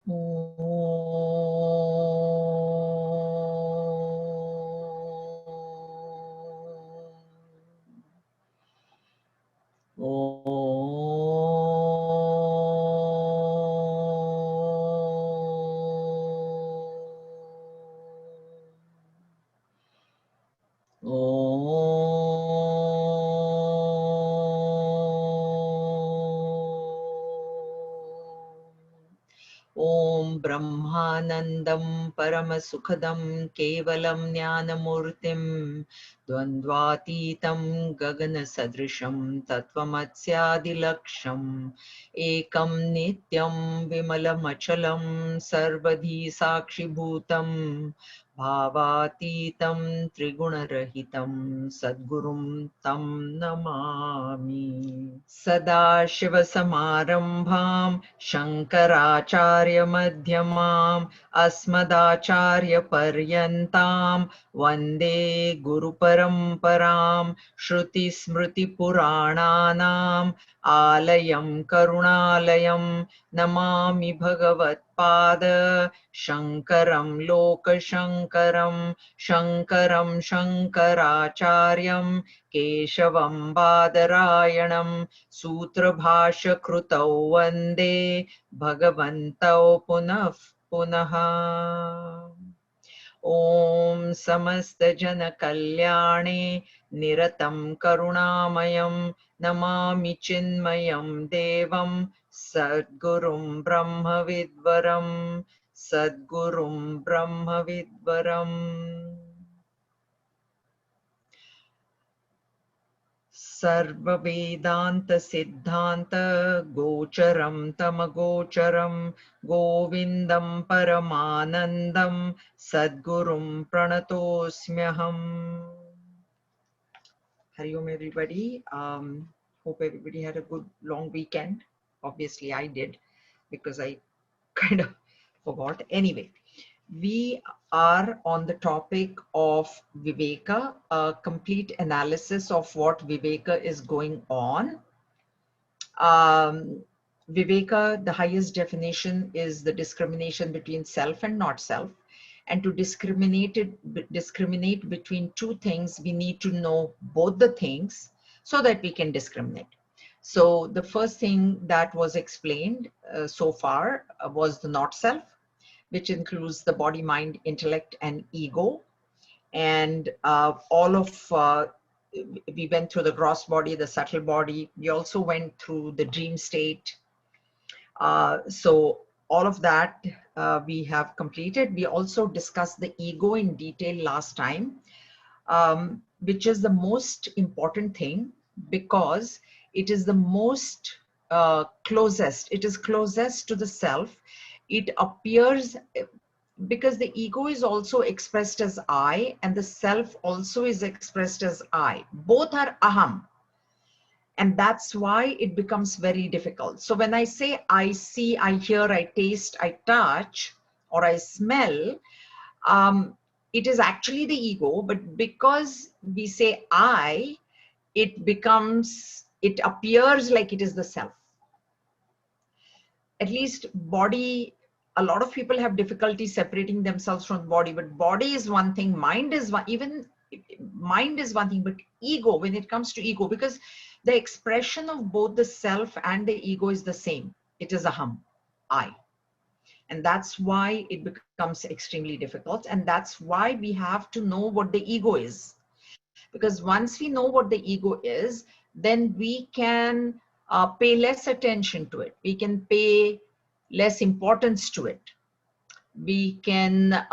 Om Brahmanandam Paramasukadam Kevalam Jnanamurtim Dvandvatitam Gagana Sadrisham Tattvamatsyaadilaksham Ekam Nityam Vimalamachalam Sarvadhi Sakshibhutam Bhavatitam Trigunarahitam Sadgurum Tam Namami Sada Shiva Samarambham Shankaracharya Madhyamam Asmadacharya Paryantam Vande Guru Paramparam Shruti Smriti Purananam Alayam Karunalayam Namami Bhagavat Pada Shankaram Loka Shankaram Shankaram Shankaracharyam Keshavam Badarayanam Sutrabhasha Krutau Vande Bhagavantau Punah Punaha Om Samasta Jana Kalyane Niratam Karunamayam Namami Chinmayam Devam Sadgurum Brahma Vidvaram Sadgurum Brahma Vidvaram Sarva Vedanta Siddhanta Gocharam Tamagocharam Govindam Paramanandam Sadgurum Pranatosmyaham. Hari Om everybody. Hope everybody had a good long weekend. Obviously I did because I kind of forgot. Anyway, we are on the topic of Viveka, a complete analysis of what Viveka is going on. Viveka, the highest definition is the discrimination between self and not self. And to discriminate between two things, we need to know both the things so that we can discriminate. So the first thing that was explained so far was the not self, which includes the body, mind, intellect, and ego. And we went through the gross body, the subtle body. We also went through the dream state. So all of that we have completed. We also discussed the ego in detail last time, which is the most important thing because it is the most closest. It is closest to the self. It appears because the ego is also expressed as I and the self also is expressed as I. Both are aham. And that's why it becomes very difficult. So when I say I see, I hear, I taste, I touch, or I smell, it is actually the ego, but because we say I, it appears like it is the self. At least body, a lot of people have difficulty separating themselves from body, but body is one thing, mind is one, even mind is one thing, but ego, when it comes to ego, because the expression of both the self and the ego is the same. It is aham, I. And that's why it becomes extremely difficult. And that's why we have to know what the ego is. Because once we know what the ego is, then we can pay less attention to it. We can pay less importance to it. We can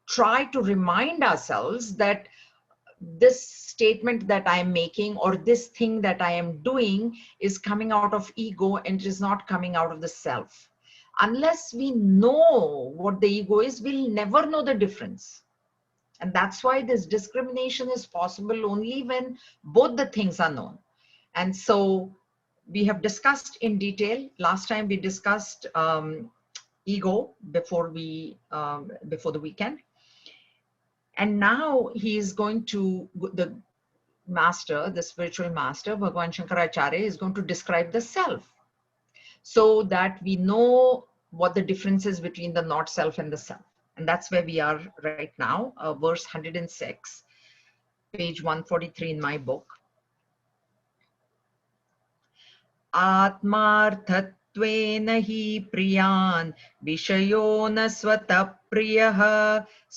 try to remind ourselves that this statement that I am making or this thing that I am doing is coming out of ego and it is not coming out of the self. Unless we know what the ego is, we'll never know the difference. And that's why this discrimination is possible only when both the things are known. And so we have discussed in detail. Last time we discussed ego before the weekend. And now he is going to, the spiritual master, Bhagavan Shankaracharya, is going to describe the self so that we know what the difference is between the not self and the self. And that's where we are right now, verse 106, page 143 in my book. आत्मार्थत्वेन हि प्रियान् विषयो न स्वतः प्रियः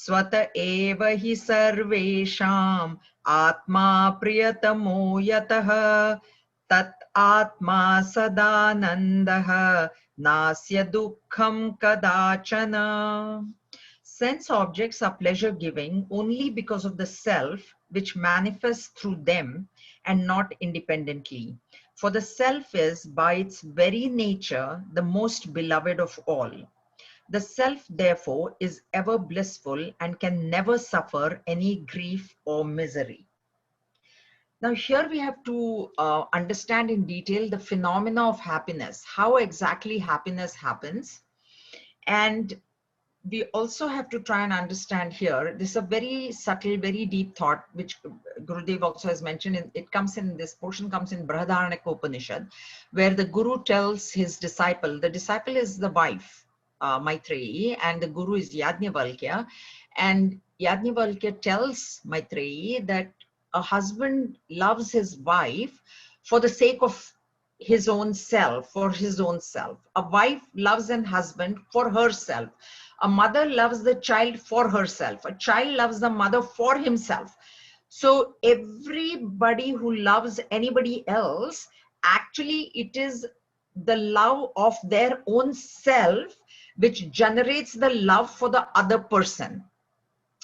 स्वत एव हि सर्वेषाम् आत्मा प्रियतमो यतः तत् आत्मा सदानन्दः नास्य दुःखं कदाचन. Sense objects are pleasure giving only because of the self which manifests through them and not independently. For the self is, by its very nature, the most beloved of all. The self, therefore, is ever blissful and can never suffer any grief or misery. Now, here we have to understand in detail the phenomena of happiness, how exactly happiness happens. And we also have to try and understand here, this is a very subtle, very deep thought, which Gurudev also has mentioned. It comes in, this portion comes in Brihadaranyaka Upanishad, where the Guru tells his disciple, the disciple is the wife, Maitreyi, and the Guru is Yajnavalkya. And Yajnavalkya tells Maitreyi that a husband loves his wife for the sake of his own self, for his own self. A wife loves an husband for herself. A mother loves the child for herself. A child loves the mother for himself. So everybody who loves anybody else, actually it is the love of their own self which generates the love for the other person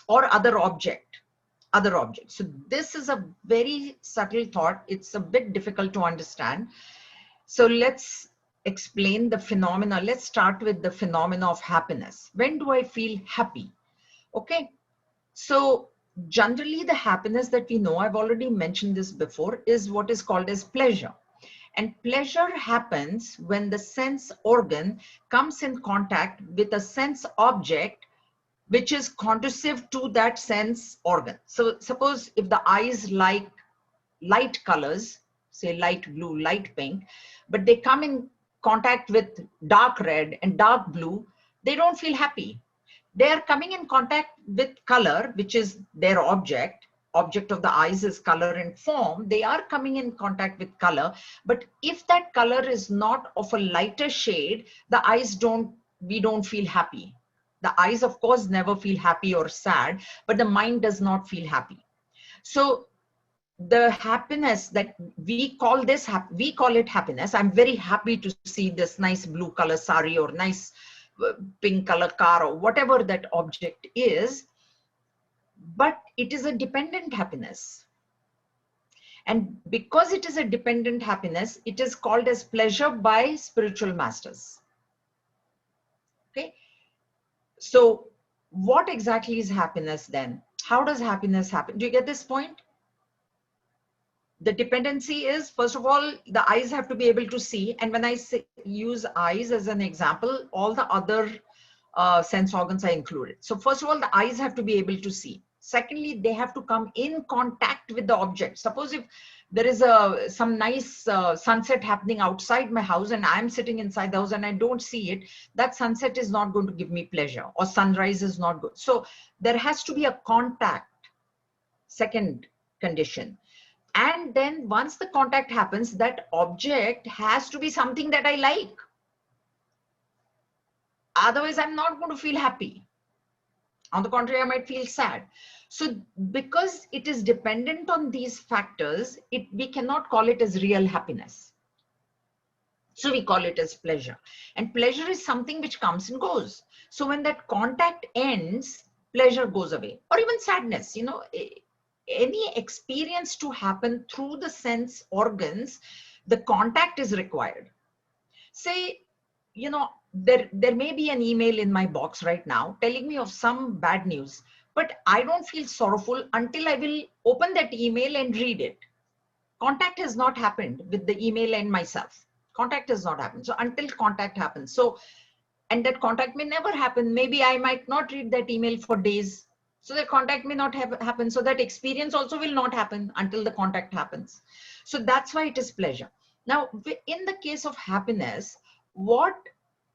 or other object. So this is a very subtle thought. It's a bit difficult to understand. So let's explain the phenomena. Let's start with the phenomena of happiness. When do I feel happy? Okay. So generally the happiness that we know, I've already mentioned this before, is what is called as pleasure. And pleasure happens when the sense organ comes in contact with a sense object which is conducive to that sense organ. So suppose if the eyes like light colors, say light blue, light pink, but they come in contact with dark red and dark blue, they don't feel happy. They are coming in contact with color, which is their object of the eyes is color and form. They are coming in contact with color, but if that color is not of a lighter shade, the eyes we don't feel happy. The eyes, of course, never feel happy or sad, but the mind does not feel happy. So the happiness that we call it happiness. I'm very happy to see this nice blue color sari or nice pink color car or whatever that object is, but it is a dependent happiness. And because it is a dependent happiness, it is called as pleasure by spiritual masters. Okay. So what exactly is happiness then? How does happiness happen? Do you get this point? The dependency is, first of all, the eyes have to be able to see. And when I use eyes as an example, all the other sense organs are included. So first of all, the eyes have to be able to see. Secondly, they have to come in contact with the object. Suppose if there is some nice sunset happening outside my house and I'm sitting inside the house and I don't see it, that sunset is not going to give me pleasure, or sunrise is not good. So there has to be a contact, second condition. And then once the contact happens, that object has to be something that I like. Otherwise, I'm not going to feel happy. On the contrary, I might feel sad. So because it is dependent on these factors, we cannot call it as real happiness. So we call it as pleasure. And pleasure is something which comes and goes. So when that contact ends, pleasure goes away. Or even sadness, you know, any experience to happen through the sense organs, the contact is required. Say, you know, there may be an email in my box right now telling me of some bad news, but I don't feel sorrowful until I will open that email and read it. Contact has not happened with the email and myself. Contact has not happened. So until contact happens. So, and that contact may never happen. Maybe I might not read that email for days. So that contact may not happen. So that experience also will not happen until the contact happens. So that's why it is pleasure. Now, in the case of happiness, what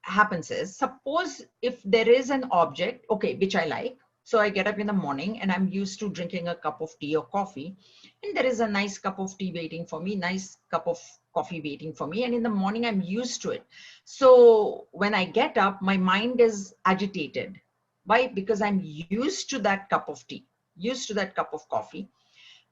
happens is, suppose if there is an object, okay, which I like. So I get up in the morning and I'm used to drinking a cup of tea or coffee, and there is a nice cup of tea waiting for me, nice cup of coffee waiting for me. And in the morning, I'm used to it. So when I get up, my mind is agitated. Why? Because I'm used to that cup of tea, used to that cup of coffee.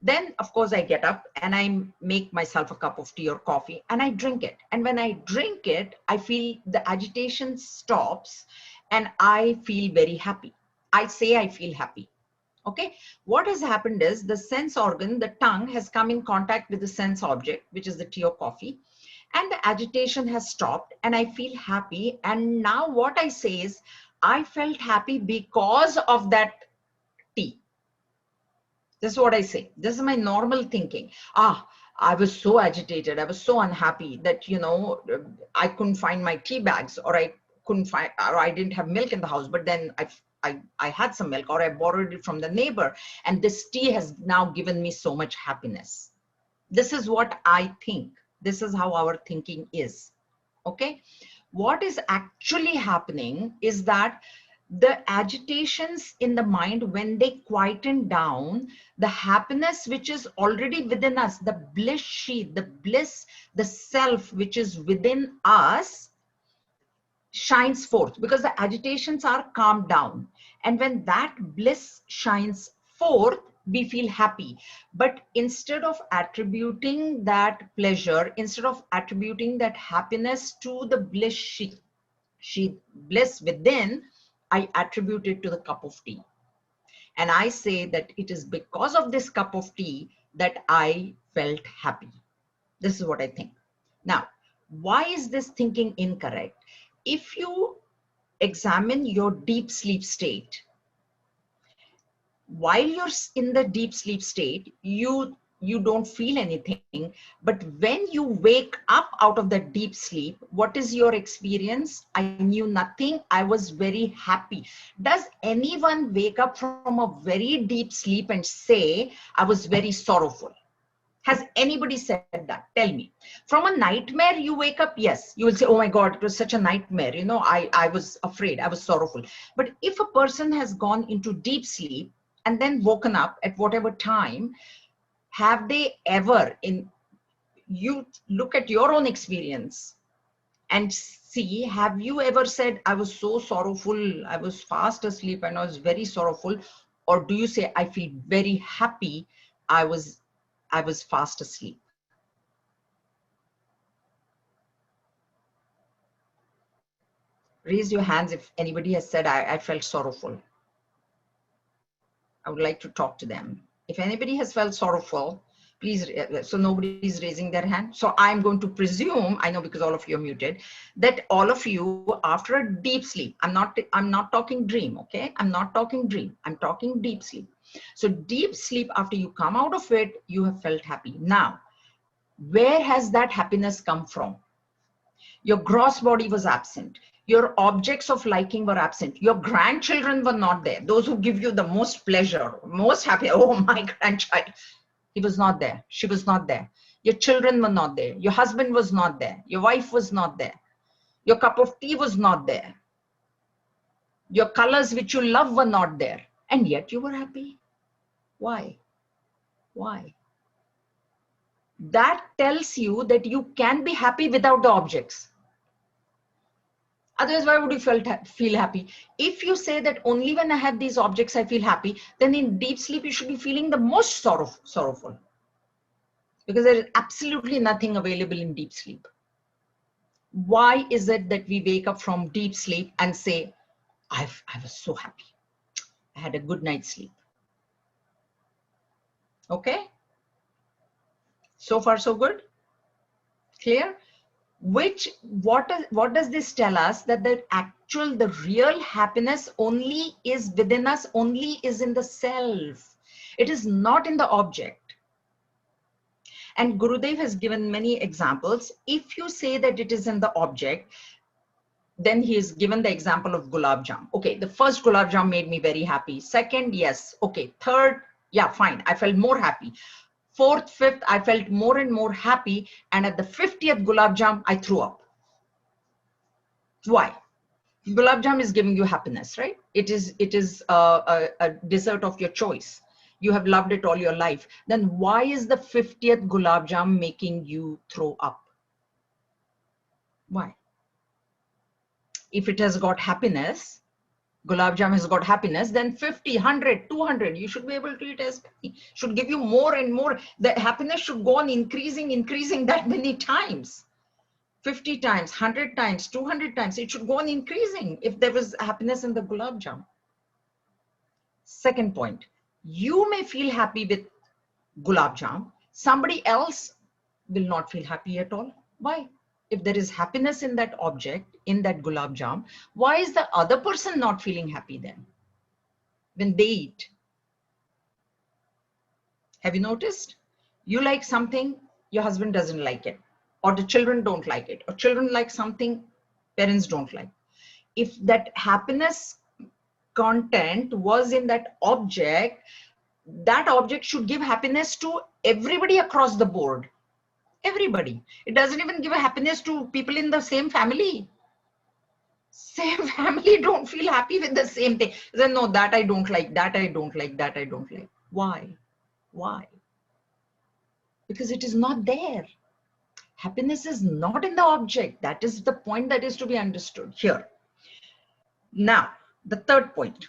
Then, of course, I get up and I make myself a cup of tea or coffee and I drink it. And when I drink it, I feel the agitation stops and I feel very happy. I say I feel happy. Okay. What has happened is the sense organ, the tongue, has come in contact with the sense object, which is the tea or coffee, and the agitation has stopped and I feel happy. And now what I say is, I felt happy because of that tea. This is what I say. This is my normal thinking. I was so agitated. I was so unhappy that, I couldn't find my tea bags, or I couldn't find, or I didn't have milk in the house. But then I had some milk, or I borrowed it from the neighbor. And this tea has now given me so much happiness. This is what I think. This is how our thinking is. Okay. What is actually happening is that the agitations in the mind, when they quieten down, the happiness which is already within us, the bliss sheath, the bliss, the self which is within us, shines forth, because the agitations are calmed down. And when that bliss shines forth, we feel happy. But instead of attributing that pleasure, instead of attributing that happiness to the bliss bliss within, I attribute it to the cup of tea. And I say that it is because of this cup of tea that I felt happy. This is what I think. Now, why is this thinking incorrect? If you examine your deep sleep state, while you're in the deep sleep state, you don't feel anything. But when you wake up out of the deep sleep, what is your experience? I knew nothing. I was very happy. Does anyone wake up from a very deep sleep and say, I was very sorrowful? Has anybody said that? Tell me. From a nightmare, you wake up, yes, you will say, oh my God, it was such a nightmare. I was afraid, I was sorrowful. But if a person has gone into deep sleep and then woken up at whatever time, have they ever, you look at your own experience and see, have you ever said, I was so sorrowful, I was fast asleep and I was very sorrowful? Or do you say, I feel very happy, I was fast asleep? Raise your hands if anybody has said, I felt sorrowful. I would like to talk to them. If anybody has felt sorrowful, please, so nobody is raising their hand. So I'm going to presume, I know because all of you are muted, that all of you, after a deep sleep, I'm not talking dream, okay? I'm not talking dream, I'm talking deep sleep. So deep sleep, after you come out of it, you have felt happy. Now, where has that happiness come from? Your gross body was absent. Your objects of liking were absent. Your grandchildren were not there. Those who give you the most pleasure, most happy. Oh, my grandchild. He was not there. She was not there. Your children were not there. Your husband was not there. Your wife was not there. Your cup of tea was not there. Your colors which you love were not there. And yet you were happy. Why? Why? That tells you that you can be happy without the objects. Otherwise, why would you feel happy? If you say that only when I have these objects, I feel happy, then in deep sleep, you should be feeling the most sorrowful. Because there is absolutely nothing available in deep sleep. Why is it that we wake up from deep sleep and say, I was so happy. I had a good night's sleep. Okay? So far, so good? Clear? What does this tell us? That the real happiness only is within us, only is in the self. It is not in the object. And Gurudev has given many examples. If you say that it is in the object, then he has given the example of gulab jam. Okay, the first gulab jam made me very happy. Second, yes. Okay, third, yeah, fine. I felt more happy. Fourth, fifth, I felt more and more happy. And at the 50th gulab jam, I threw up. Why? Gulab Jam is giving you happiness, right? It is a dessert of your choice. You have loved it all your life. Then why is the 50th Gulab Jam making you throw up? Why? If it has got happiness, Gulab Jam has got happiness, then 50, 100, 200, you should be able to eat as many. Should give you more and more. The happiness should go on increasing that many times. 50 times, 100 times, 200 times. It should go on increasing if there was happiness in the Gulab Jam. Second point, you may feel happy with Gulab Jam. Somebody else will not feel happy at all. Why? If there is happiness in that object, in that Gulab Jam, why is the other person not feeling happy then when they eat? Have you noticed? You like something, your husband doesn't like it, or the children don't like it, or children like something, parents don't like. If that happiness content was in that object should give happiness to everybody across the board. Everybody. It doesn't even give a happiness to people in the same family. Same family don't feel happy with the same thing. Then no, that I don't like, that I don't like, that I don't like. Why? Why? Because it is not there. Happiness is not in the object. That is the point that is to be understood here. Now, the third point,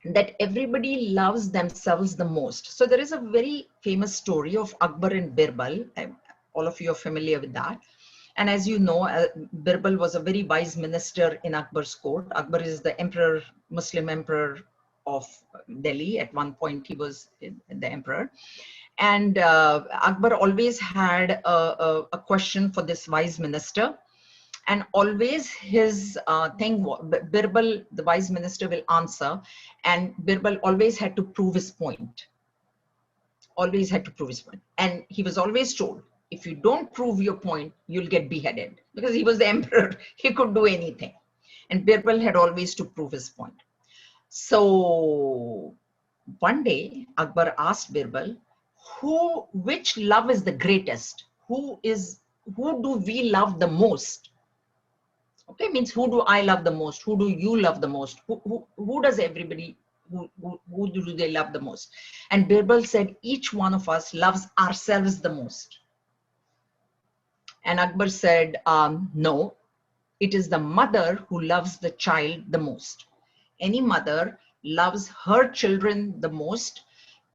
that everybody loves themselves the most. So there is a very famous story of Akbar and Birbal. All of you are familiar with that. And as you know, Birbal was a very wise minister in Akbar's court. Akbar is the emperor, Muslim emperor of Delhi. At one point, he was the emperor. And Akbar always had a question for this wise minister. And always his thing, Birbal, the wise minister, will answer. And Birbal always had to prove his point. Always had to prove his point. And he was always told, if you don't prove your point, you'll get beheaded. Because he was the emperor. He could do anything. And Birbal had always to prove his point. So one day, Akbar asked Birbal, which love is the greatest? Who do we love the most? Okay, means who do I love the most? Who do you love the most? Who does everybody, who do they love the most? And Birbal said, each one of us loves ourselves the most. And Akbar said, no, it is the mother who loves the child the most. Any mother loves her children the most,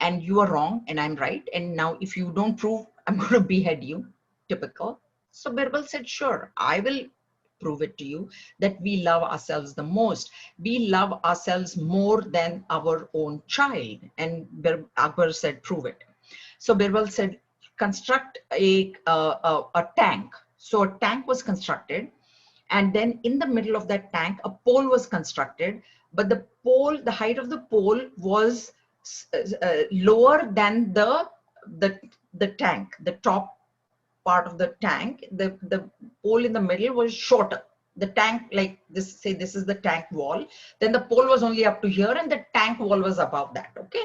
and you are wrong and I'm right. And now if you don't prove, I'm going to behead you. Typical. So Birbal said, sure, I will prove it to you that we love ourselves the most. We love ourselves more than our own child. And Akbar said, prove it. So Birbal said, construct a tank. So a tank was constructed, and then in the middle of that tank, a pole was constructed, but the height of the pole was lower than the tank. The top part of the tank, the pole in the middle was shorter. The tank, like this, say this is the tank wall, then the pole was only up to here and the tank wall was above that, okay?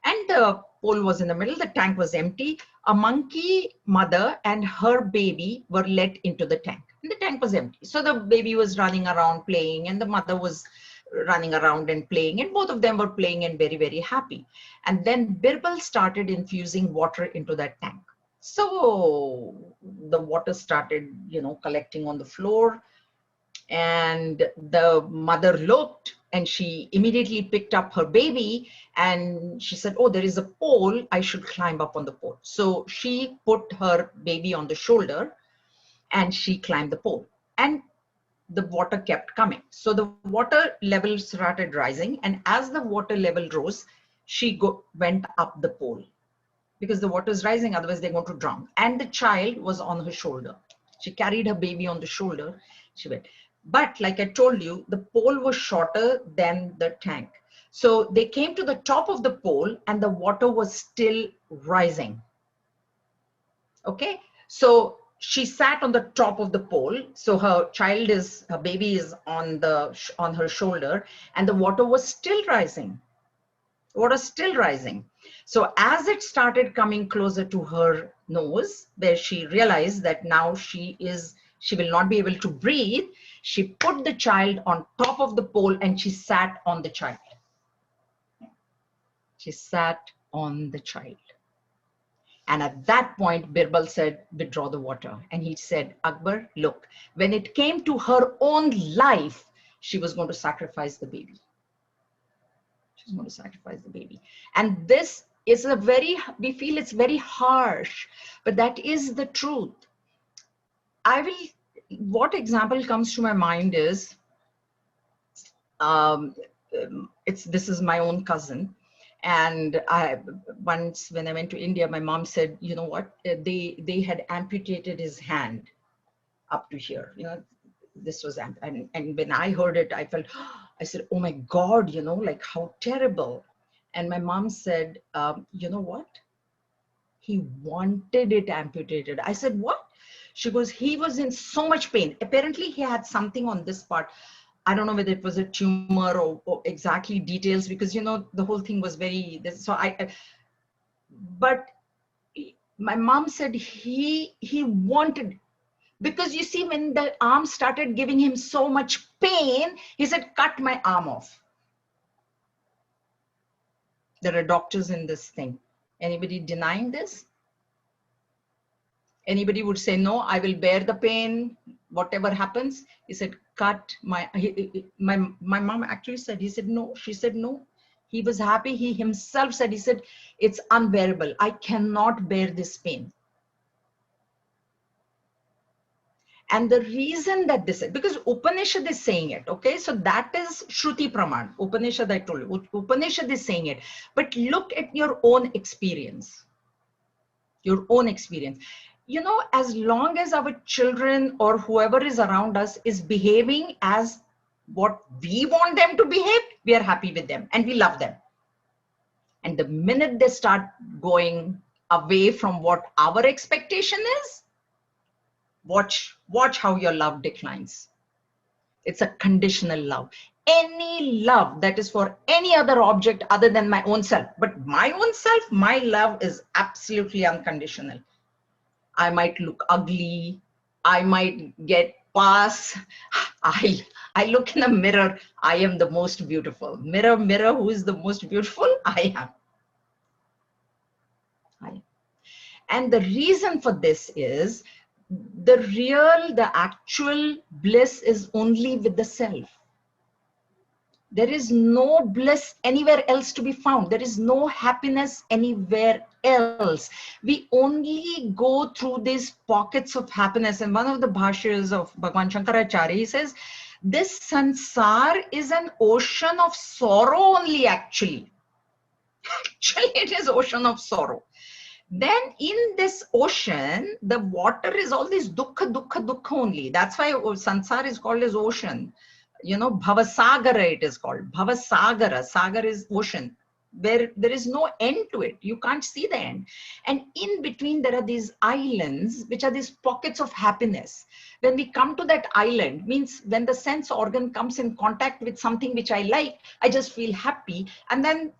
And the pole was in the middle, the tank was empty. A monkey mother and her baby were let into the tank. And the tank was empty. So the baby was running around playing and the mother was running around and playing, and both of them were playing and very, very happy. And then Birbal started infusing water into that tank. So the water started, collecting on the floor, and the mother looked and she immediately picked up her baby and she said, oh, there is a pole, I should climb up on the pole. So she put her baby on the shoulder and she climbed the pole, and the water kept coming. So the water level started rising, and as the water level rose, she went up the pole because the water is rising, otherwise they're going to drown. And the child was on her shoulder. She carried her baby on the shoulder. She went. But like I told you, the pole was shorter than the tank. So they came to the top of the pole and the water was still rising. Okay. So she sat on the top of the pole. So her baby is on her shoulder, and the water was still rising. Water still rising. So as it started coming closer to her nose, where she realized that now she She will not be able to breathe. She put the child on top of the pole and she sat on the child. She sat on the child. And at that point, Birbal said, withdraw the water. And he said, Akbar, look, when it came to her own life, she was going to sacrifice the baby. She was going to sacrifice the baby. And this is we feel it's very harsh, but that is the truth. What example comes to my mind is, this is my own cousin. And once when I went to India, my mom said, you know what, they had amputated his hand up to here. You know, this was, and when I heard it, I felt, I said, oh my God, you know, like how terrible. And my mom said, you know what? He wanted it amputated. I said, what? She goes, he was in so much pain. Apparently he had something on this part. I don't know whether it was a tumor or exactly details, because, you know, the whole thing was very, but my mom said he wanted, because you see, when the arm started giving him so much pain, he said, cut my arm off. There are doctors in this thing. Anybody denying this? Anybody would say, no, I will bear the pain, whatever happens. He said, cut my mom actually said, he said, no. She said, no. He was happy. He himself said, he said, it's unbearable. I cannot bear this pain. And the reason that this is, because Upanishad is saying it, okay? So that is Shruti Praman. Upanishad, I told you. Upanishad is saying it. But look at your own experience. Your own experience. You know, as long as our children or whoever is around us is behaving as what we want them to behave, we are happy with them and we love them. And the minute they start going away from what our expectation is, watch how your love declines. It's a conditional love. Any love that is for any other object other than my own self, but my own self, my love is absolutely unconditional. I might look ugly. I might get past. I look in a mirror. I am the most beautiful. Mirror, mirror, who is the most beautiful? I am. And the reason for this is the actual bliss is only with the self. There is no bliss anywhere else to be found. There is no happiness anywhere else. We only go through these pockets of happiness. And one of the bhashyas of Bhagwan Shankaracharya, he says, this sansar is an ocean of sorrow only, actually. Actually, it is ocean of sorrow. Then in this ocean, the water is all this dukkha, dukkha, dukkha only. That's why sansar is called as ocean. You know, Bhavasagara it is called. Bhavasagara. Sagar is ocean, where there is no end to it. You can't see the end. And in between, there are these islands, which are these pockets of happiness. When we come to that island, means when the sense organ comes in contact with something which I like, I just feel happy. And then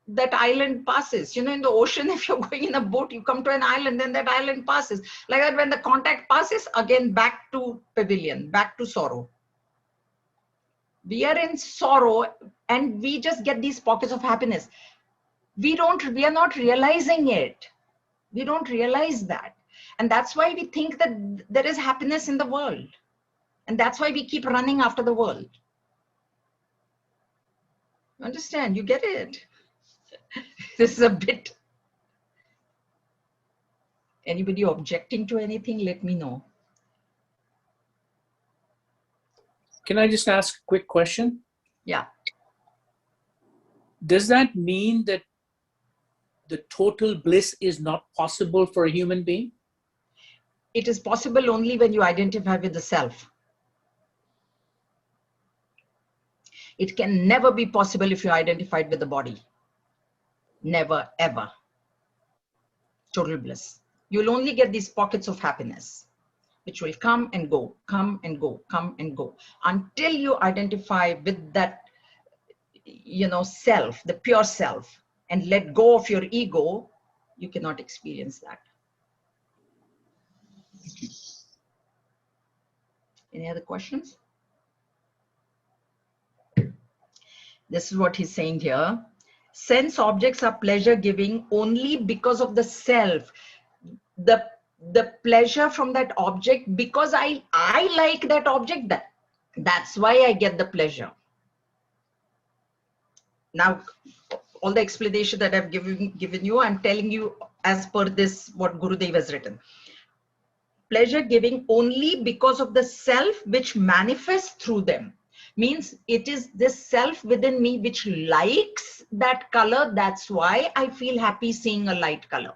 that island passes. You know, in the ocean, if you're going in a boat, you come to an island, then that island passes. Like that, when the contact passes, again back to pavilion, back to sorrow. We are in sorrow and we just get these pockets of happiness. We are not realizing it. We don't realize that. And that's why we think that there is happiness in the world. And that's why we keep running after the world. Understand? You get it? This is a bit. Anybody objecting to anything, let me know. Can I just ask a quick question? Yeah. Does that mean that the total bliss is not possible for a human being? It is possible only when you identify with the self. It can never be possible if you're identified with the body. Never, ever. Total bliss. You'll only get these pockets of happiness, which will come and go, come and go, come and go, until you identify with that, you know, self, the pure self, and let go of your ego. You cannot experience that. Any other questions? This is what he's saying here. Sense objects are pleasure giving only because of the self. The the pleasure from that object, because I like that object, that's why I get the pleasure. Now, all the explanation that I've given you, I'm telling you as per this, what Gurudev has written. Pleasure giving only because of the self which manifests through them. Means it is this self within me which likes that color. That's why I feel happy seeing a light color.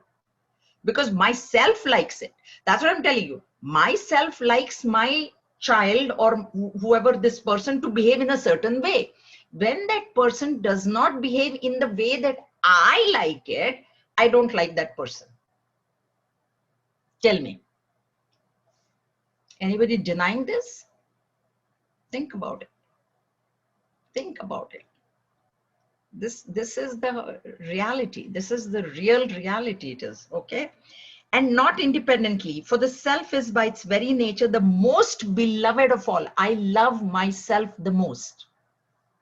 Because myself likes it. That's what I'm telling you. Myself likes my child or whoever this person to behave in a certain way. When that person does not behave in the way that I like it, I don't like that person. Tell me. Anybody denying this? Think about it. Think about it. This is the reality. This is the real reality it is, okay? And not independently, for the self is by its very nature the most beloved of all. I love myself the most.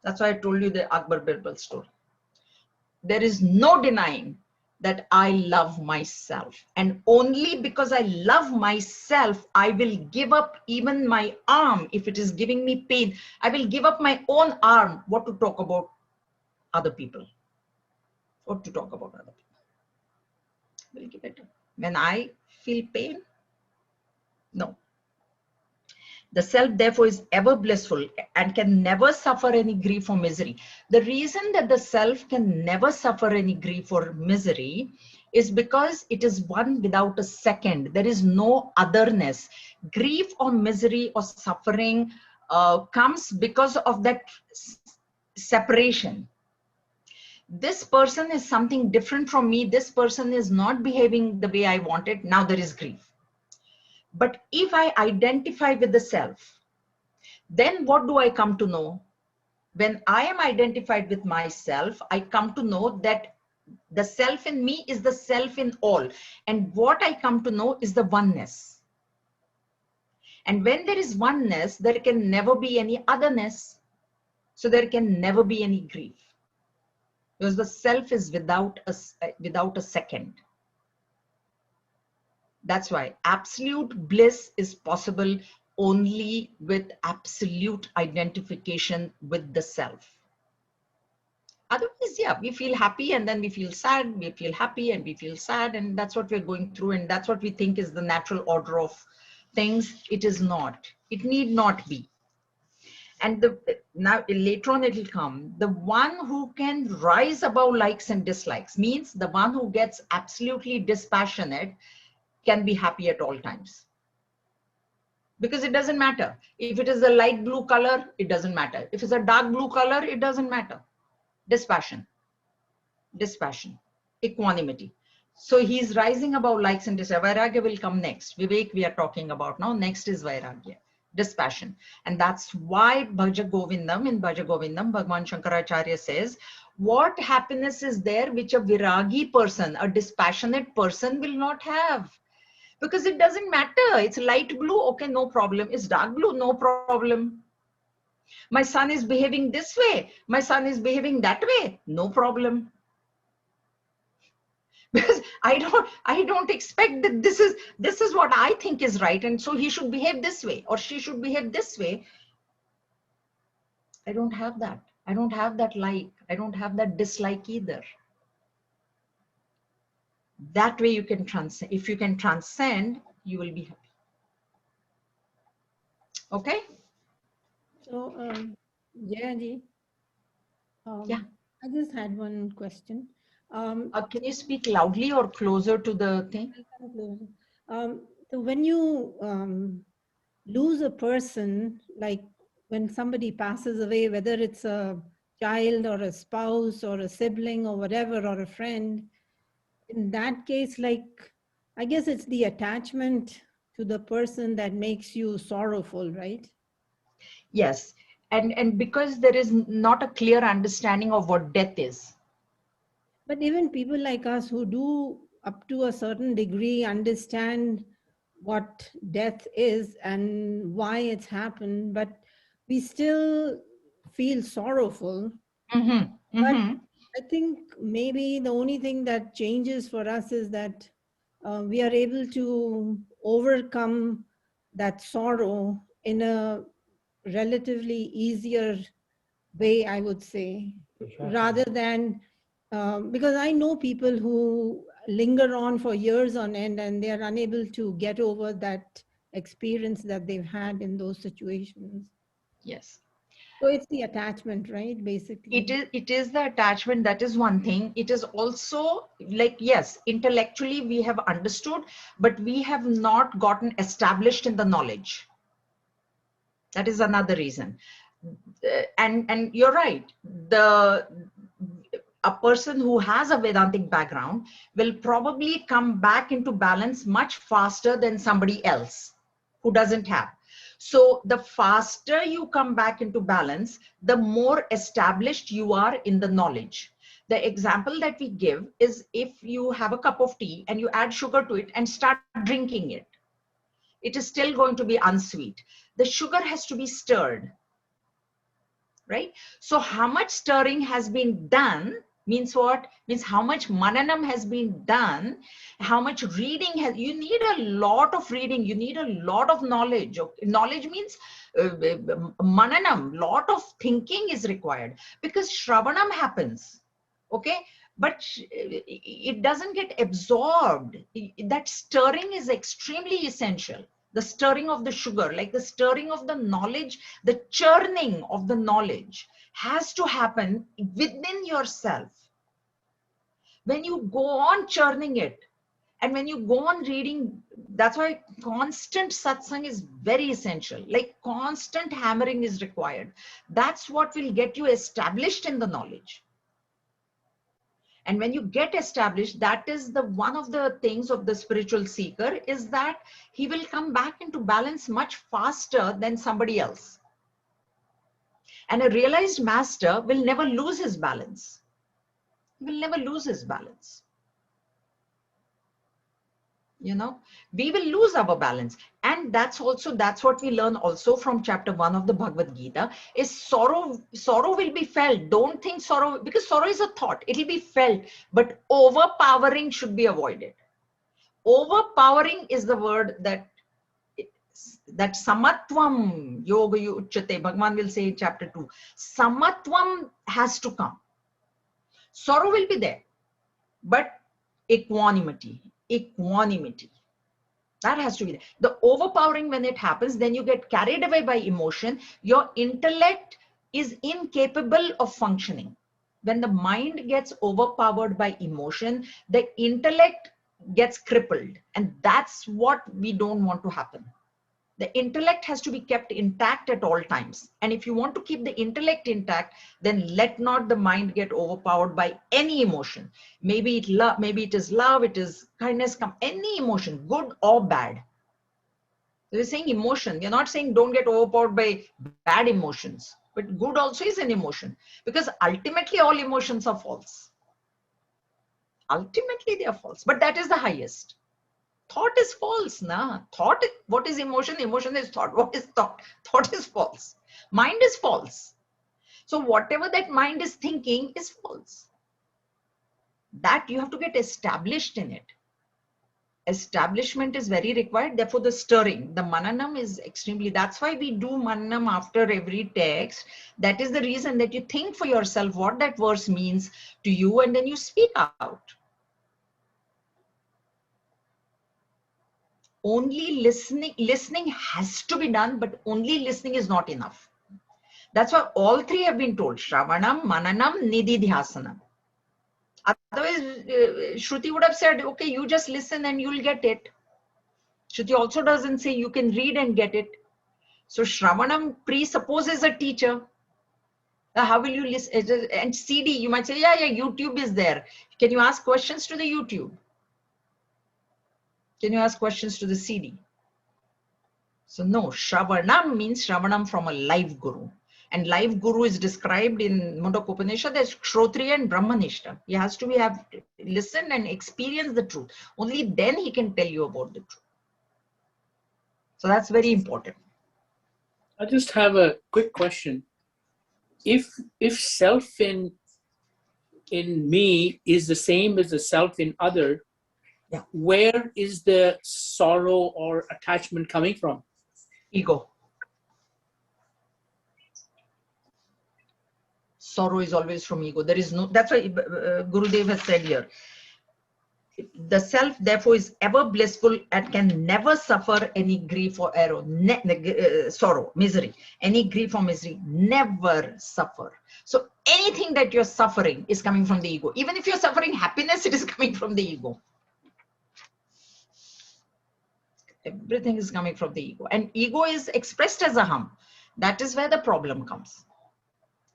That's why I told you the Akbar Birbal story. There is no denying that I love myself. And only because I love myself, I will give up even my arm. If it is giving me pain, I will give up my own arm. What to talk about other people? What to talk about other people? I will give it up. When I feel pain, no. The self, therefore, is ever blissful and can never suffer any grief or misery. The reason that the self can never suffer any grief or misery is because it is one without a second. There is no otherness. Grief or misery or suffering comes because of that separation. This person is something different from me. This person is not behaving the way I want it. Now there is grief. But if I identify with the self, then what do I come to know? When I am identified with myself, I come to know that the self in me is the self in all. And what I come to know is the oneness. And when there is oneness, there can never be any otherness. So there can never be any grief. Because the self is without a second. That's why absolute bliss is possible only with absolute identification with the self. Otherwise, yeah, we feel happy and then we feel sad, we feel happy and we feel sad, and that's what we're going through, and that's what we think is the natural order of things. It is not. It need not be. And now later on it will come. The one who can rise above likes and dislikes means the one who gets absolutely dispassionate can be happy at all times. Because it doesn't matter. If it is a light blue color, it doesn't matter. If it's a dark blue color, it doesn't matter. Dispassion, equanimity. So he's rising above likes and dislikes. Vairagya will come next. Vivek we are talking about now. Next is Vairagya, dispassion. And that's why Bhaja Govindam, in Bhaja Govindam, Bhagwan Shankaracharya says, what happiness is there which a viragi person, a dispassionate person will not have? Because it doesn't matter. It's light blue, okay, no problem. It's dark blue, no problem. My son is behaving this way. My son is behaving that way, no problem. Because I don't expect that this is what I think is right, and so he should behave this way or she should behave this way. I don't have that. I don't have that like. I don't have that dislike either. That way you can transcend. If you can transcend, you will be happy. Okay? So, Jayaji, Yeah. I just had one question. Can you speak loudly or closer to the thing? So when you lose a person, like when somebody passes away, whether it's a child or a spouse or a sibling or whatever, or a friend, in that case, like, I guess it's the attachment to the person that makes you sorrowful, right? Yes. And because there is not a clear understanding of what death is. But even people like us who do up to a certain degree understand what death is and why it's happened, but we still feel sorrowful. Mm-hmm. But Mm-hmm. I think maybe the only thing that changes for us is that we are able to overcome that sorrow in a relatively easier way, I would say, rather than because I know people who linger on for years on end and they are unable to get over that experience that they've had in those situations. Yes. So it's the attachment, right? Basically. It is the attachment. That is one thing. It is also like, yes, intellectually we have understood, but we have not gotten established in the knowledge. That is another reason. And you're right. A person who has a Vedantic background will probably come back into balance much faster than somebody else who doesn't have. So the faster you come back into balance, the more established you are in the knowledge. The example that we give is, if you have a cup of tea and you add sugar to it and start drinking it, it is still going to be unsweet. The sugar has to be stirred, right? So how much stirring has been done means what? Means how much mananam has been done, how much reading has, you need a lot of reading, you need a lot of knowledge. Knowledge means mananam, lot of thinking is required, because shravanam happens, okay? But it doesn't get absorbed. That stirring is extremely essential. The stirring of the sugar, like the stirring of the knowledge, the churning of the knowledge has to happen within yourself. When you go on churning it, and when you go on reading, that's why constant satsang is very essential. Like constant hammering is required. That's what will get you established in the knowledge. And when you get established, that is the one of the things of the spiritual seeker, is that he will come back into balance much faster than somebody else. And a realized master will never lose his balance. He will never lose his balance. You know, we will lose our balance. And that's what we learn also from chapter 1 of the Bhagavad Gita, is sorrow will be felt. Don't think sorrow, because sorrow is a thought, it will be felt, but overpowering should be avoided. Overpowering is the word that samatvam yoga uchyate, Bhagavan will say in chapter 2. Samatvam has to come. Sorrow will be there, but equanimity. That has to be there. The overpowering, when it happens, then you get carried away by emotion. Your intellect is incapable of functioning. When the mind gets overpowered by emotion, the intellect gets crippled. And that's what we don't want to happen. The intellect has to be kept intact at all times. And if you want to keep the intellect intact, then let not the mind get overpowered by any emotion. Maybe it is love, it is kindness, any emotion, good or bad. So we're saying emotion. You're not saying don't get overpowered by bad emotions, but good also is an emotion, because ultimately all emotions are false. Ultimately they are false, but that is the highest. Thought is false, na? Thought, what is emotion? Emotion is thought. What is thought? Thought is false. Mind is false. So whatever that mind is thinking is false. That you have to get established in it. Establishment is very required. Therefore, the stirring, the mananam is extremely, that's why we do mananam after every text. That is the reason, that you think for yourself what that verse means to you, and then you speak out. Only listening has to be done, but only listening is not enough. That's why all three have been told: Shravanam, Mananam, Nididhyasanam. Otherwise, Shruti would have said, okay, you just listen and you'll get it. Shruti also doesn't say you can read and get it. So Shravanam presupposes a teacher. How will you listen? And CD, you might say, yeah, YouTube is there. Can you ask questions to the YouTube? Can you ask questions to the CD? So no, Shravanam means Shravanam from a live guru. And live guru is described in Mundaka Upanishad as Shrotriya and Brahmanishta. He has to have listened and experienced the truth. Only then he can tell you about the truth. So that's very important. I just have a quick question. If self in me is the same as the self in other, Yeah. where is the sorrow or attachment coming from? Ego. Sorrow is always from ego. There is no, that's why Gurudev has said here, the self therefore is ever blissful and can never suffer any grief or error, sorrow, misery, any grief or misery, never suffer. So anything that you're suffering is coming from the ego. Even if you're suffering happiness, it is coming from the ego. Everything is coming from the ego, and ego is expressed as aham. That is where the problem comes.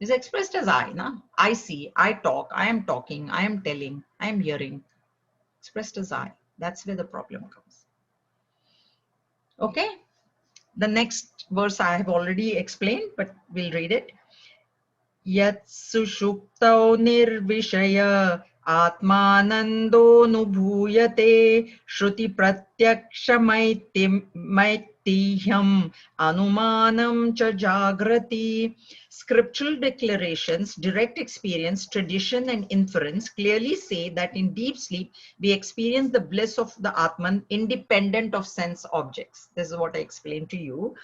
It's expressed as I, na? I see, I talk, I am talking, I am telling, I am hearing. Expressed as I. That's where the problem comes. Okay. The next verse I have already explained, but we'll read it. Yat sushuktau nirvishaya atmanando nubhuyate shruti pratyaksha maitiham anumanam cha jagrati. Scriptural declarations, direct experience, tradition, and inference clearly say that in deep sleep, we experience the bliss of the Atman independent of sense objects. This is what I explained to you.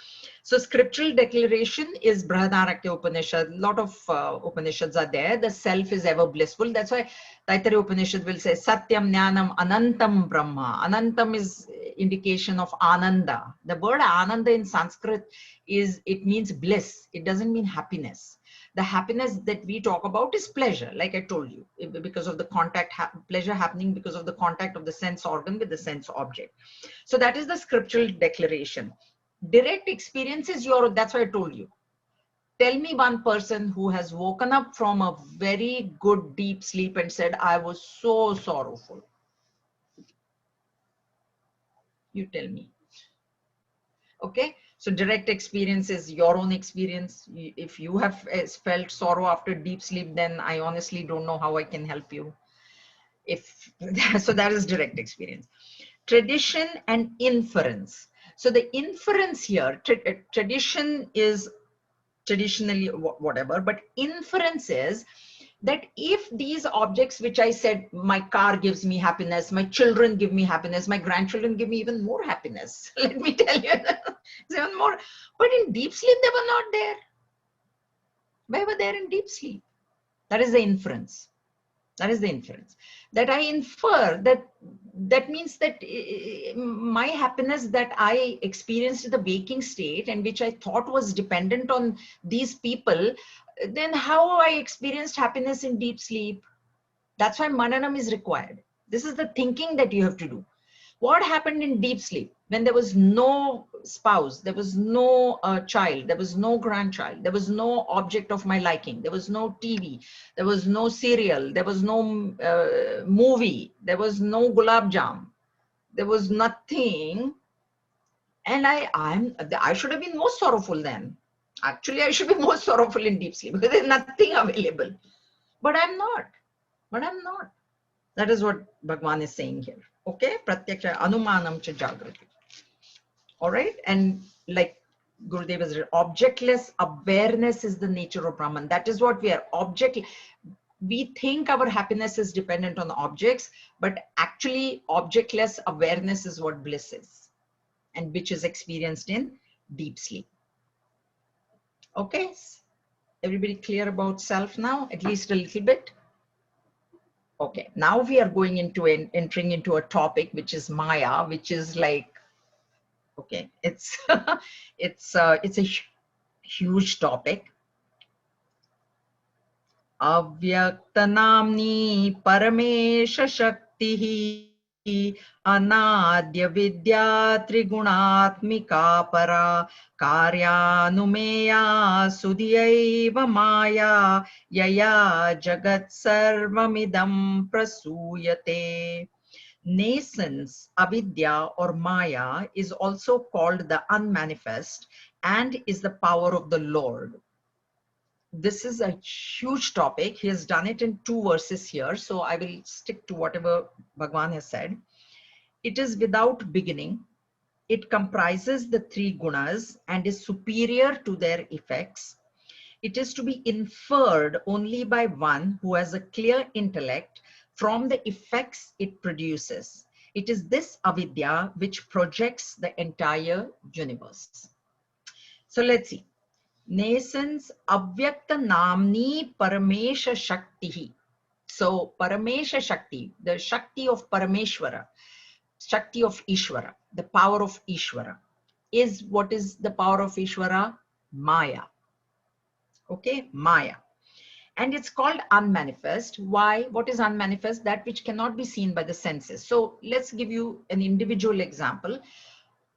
So scriptural declaration is Brihadaranyaka Upanishad. A lot of Upanishads are there. The self is ever blissful. That's why Taittiriya Upanishad will say Satyam Jnanam Anantam Brahma. Anantam is indication of Ananda. The word Ananda in Sanskrit it means bliss. It doesn't mean happiness. The happiness that we talk about is pleasure, like I told you, because of the contact, pleasure happening because of the contact of the sense organ with the sense object. So that is the scriptural declaration. Direct experience is that's what I told you. Tell me one person who has woken up from a very good deep sleep and said, I was so sorrowful. You tell me. Okay, so direct experience is your own experience. If you have felt sorrow after deep sleep, then I honestly don't know how I can help you. So that is direct experience. Tradition and inference. So the inference here, tradition is traditionally whatever, but inference is that if these objects which I said, my car gives me happiness, my children give me happiness, my grandchildren give me even more happiness. Let me tell you, even more. But in deep sleep, they were not there. Why were they in deep sleep? That is the inference. That is the inference. That I infer that means that my happiness that I experienced in the waking state and which I thought was dependent on these people, then how I experienced happiness in deep sleep? That's why mananam is required. This is the thinking that you have to do. What happened in deep sleep when there was no spouse, there was no child, there was no grandchild, there was no object of my liking, there was no TV, there was no serial, there was no movie, there was no gulab jam, there was nothing, and I should have been more sorrowful then. Actually, I should be more sorrowful in deep sleep because there's nothing available. But I'm not. But I'm not. That is what Bhagwan is saying here. Okay, pratyaksha anumanam cha jagrati. All right, and like Gurudev has written, objectless awareness is the nature of Brahman. That is what we are. We think our happiness is dependent on objects, but actually objectless awareness is what bliss is, and which is experienced in deep sleep. Okay, everybody clear about self now, at least a little bit? Okay, now we are going into entering into a topic which is Maya, which is like, okay, it's it's a huge topic. Avyaktanamni paramesha shaktihi anadya vidya trigunatmika para karyanumeya sudhyaiva maya yaya jagat sarvamidam prasuyate. Nascence, avidya or maya, is also called the unmanifest and is the power of the Lord. This is a huge topic. He has done it in 2 verses here, so I will stick to whatever Bhagwan has said. It is without beginning. It comprises the three gunas and is superior to their effects. It is to be inferred only by one who has a clear intellect from the effects it produces. It is this avidya which projects the entire universe. So let's see. Nascence avyakta namni paramesha shaktihi. So paramesha shakti, the shakti of Parameshwara, shakti of Ishvara, the power of Ishvara, is what is the power of Ishvara? Maya. Okay, Maya. And it's called unmanifest. Why? What is unmanifest? That which cannot be seen by the senses. So let's give you an individual example.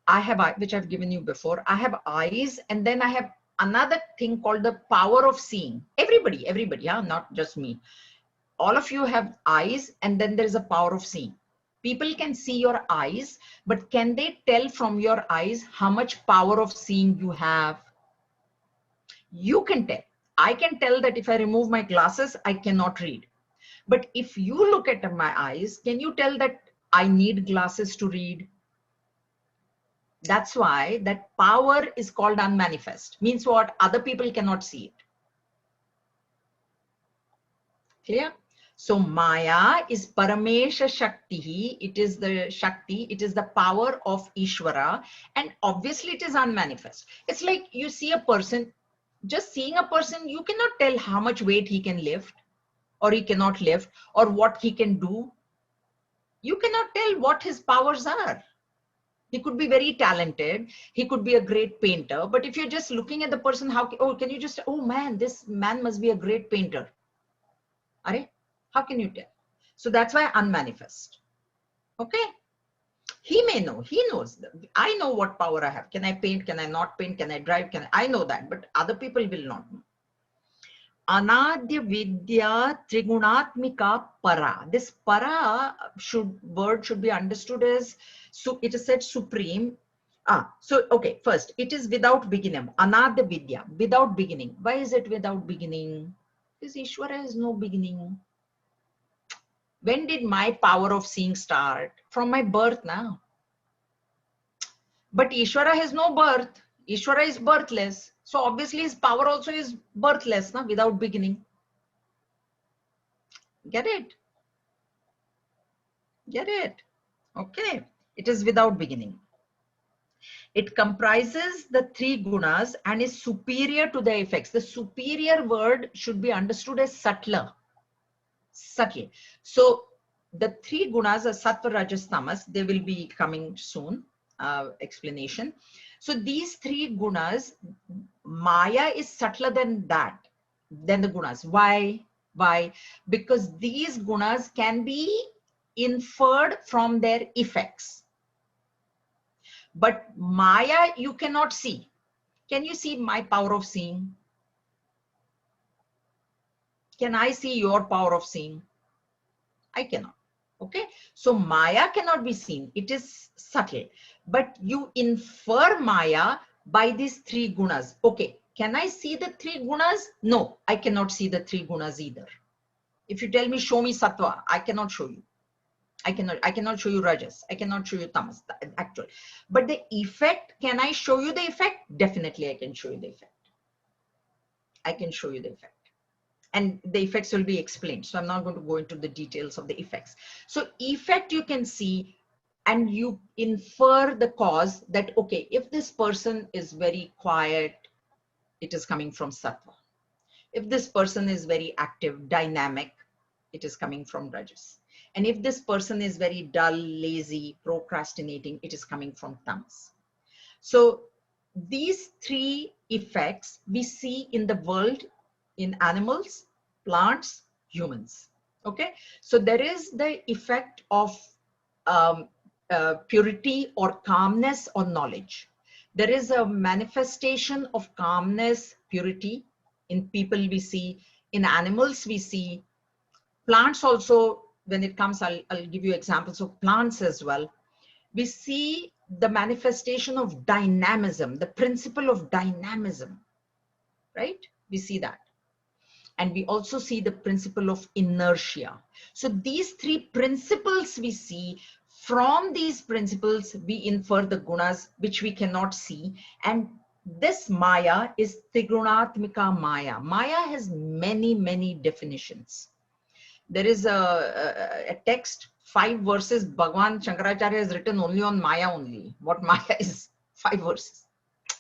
I have, which I've given you before. I have eyes, and then I have another thing called the power of seeing. Everybody, yeah, not just me. All of you have eyes, and then there's a power of seeing. People can see your eyes, but can they tell from your eyes how much power of seeing you have? You can tell. I can tell that if I remove my glasses, I cannot read. But if you look at my eyes, can you tell that I need glasses to read? That's why that power is called unmanifest. Means what? Other people cannot see it. Clear? So Maya is Paramesha Shakti. It is the Shakti. It is the power of Ishvara. And obviously it is unmanifest. It's like you see a person, just seeing a person, you cannot tell how much weight he can lift or he cannot lift or what he can do. You cannot tell what his powers are. He could be very talented. He could be a great painter. But if you're just looking at the person, can you just, oh man, this man must be a great painter. How can you tell? So that's why unmanifest. Okay. He may know, he knows. I know what power I have. Can I paint? Can I not paint? Can I drive? I know that, but other people will not know. Anadya Vidya Trigunatmika Para. This para word should be understood as, so it is said supreme. So okay, first, it is without beginning. Anadya Vidya, without beginning. Why is it without beginning? Because Ishvara has no beginning. When did my power of seeing start? From my birth now. But Ishvara has no birth. Ishvara is birthless. So obviously his power also is birthless, na, without beginning. Get it? Get it? Okay. It is without beginning. It comprises the three gunas and is superior to the effects. The superior word should be understood as subtler. Subtle. So the three gunas are sattva, rajas, tamas. They will be coming soon. Explanation. So these three gunas, Maya is subtler than that, than the gunas. Why? Why? Because these gunas can be inferred from their effects. But Maya, you cannot see. Can you see my power of seeing? Can I see your power of seeing? I cannot. Okay. So Maya cannot be seen. It is subtle. But you infer Maya by these three gunas. Okay. Can I see the three gunas? No, I cannot see the three gunas either. If you tell me, show me sattva, I cannot show you. I cannot show you rajas. I cannot show you tamas, actual. But the effect, can I show you the effect? Definitely I can show you the effect. I can show you the effect. And the effects will be explained. So I'm not going to go into the details of the effects. So effect you can see and you infer the cause that, okay, if this person is very quiet, it is coming from sattva. If this person is very active, dynamic, it is coming from rajas. And if this person is very dull, lazy, procrastinating, it is coming from tamas. So these three effects we see in the world, in animals, plants, humans. Okay. So there is the effect of purity or calmness or knowledge. There is a manifestation of calmness, purity in people we see, in animals we see, plants also. When it comes, I'll give you examples of plants as well. We see the manifestation of dynamism, the principle of dynamism, right? We see that. And we also see the principle of inertia. So these three principles we see From these principles, we infer the gunas which we cannot see. And this Maya is Trigunatmika Maya. Maya has many, many definitions. There is a text, 5 verses, Bhagwan Shankaracharya has written only on Maya only. What Maya is, 5 verses.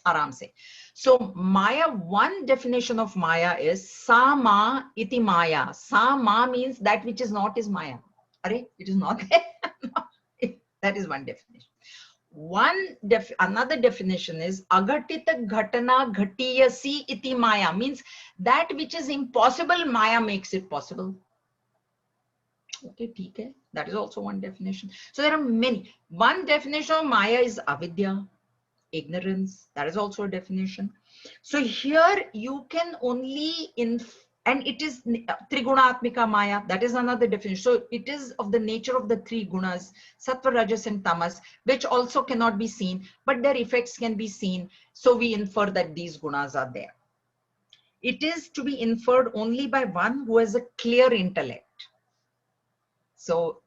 Aram se. So Maya, one definition of Maya is Sama iti Maya. Sama means that which is not is Maya. Are, it is not there. That is one definition. Another definition is Agatita Ghatana Ghatiyasi iti Maya, means that which is impossible, Maya makes it possible. Okay, TK. That is also one definition. So there are many. One definition of Maya is avidya, ignorance. That is also a definition. So here you can only and it is Trigunatmika Maya. That is another definition. So it is of the nature of the 3 gunas, Sattva, Rajas and Tamas, which also cannot be seen, but their effects can be seen. So we infer that these gunas are there. It is to be inferred only by one who has a clear intellect. So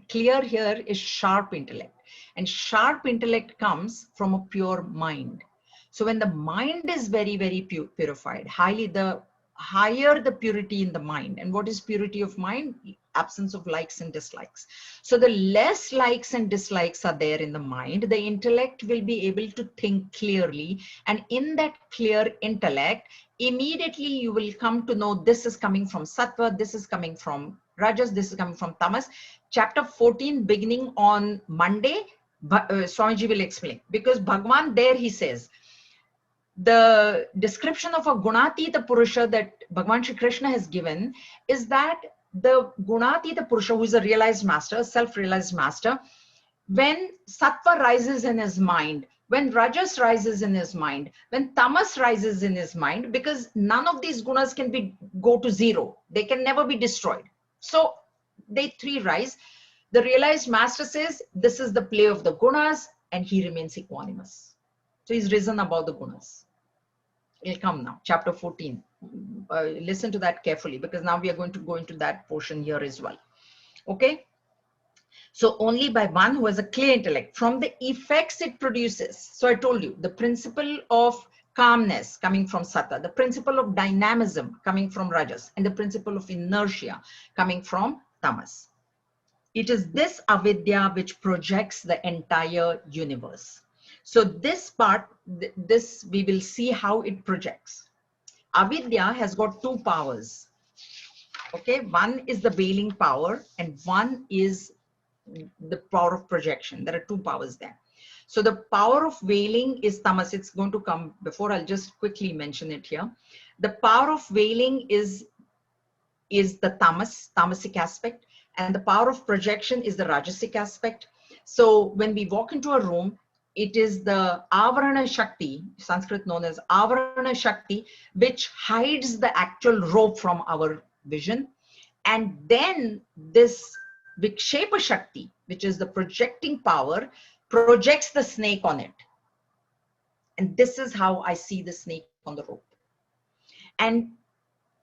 clear here is sharp intellect, and sharp intellect comes from a pure mind. So when the mind is very, very purified, the higher the purity in the mind. And what is purity of mind? Absence of likes and dislikes. So the less likes and dislikes are there in the mind, the intellect will be able to think clearly. And in that clear intellect, immediately you will come to know this is coming from Sattva, this is coming from Rajas, this is coming from Tamas. Chapter 14, beginning on Monday, Swamiji will explain. Because Bhagwan there, he says, the description of a Gunatita Purusha that Bhagwan Shri Krishna has given is that the Gunatita Purusha, who is a realized master, self-realized master, when Sattva rises in his mind, when Rajas rises in his mind, when Tamas rises in his mind, because none of these gunas can go to zero. They can never be destroyed. So they 3 rise. The realized master says, this is the play of the gunas, and he remains equanimous. So he's risen above the gunas. It'll come now, chapter 14. Listen to that carefully, because now we are going to go into that portion here as well. Okay. So only by one who has a clear intellect, from the effects it produces. So I told you, the principle of calmness coming from Sattva, the principle of dynamism coming from Rajas, and the principle of inertia coming from Tamas. It is this avidya which projects the entire universe. So this part, this we will see how it projects. Avidya has got 2 powers. Okay, one is the veiling power and one is the power of projection. There are 2 powers there. So the power of veiling is tamas. It's going to come before. I'll just quickly mention it here. The power of veiling is the tamasic aspect, and the power of projection is the rajasic aspect. So when we walk into a room, it is the avarana shakti, Sanskrit known as avarana shakti, which hides the actual rope from our vision. And then this Vikshepa Shakti, which is the projecting power, projects the snake on it. And this is how I see the snake on the rope. And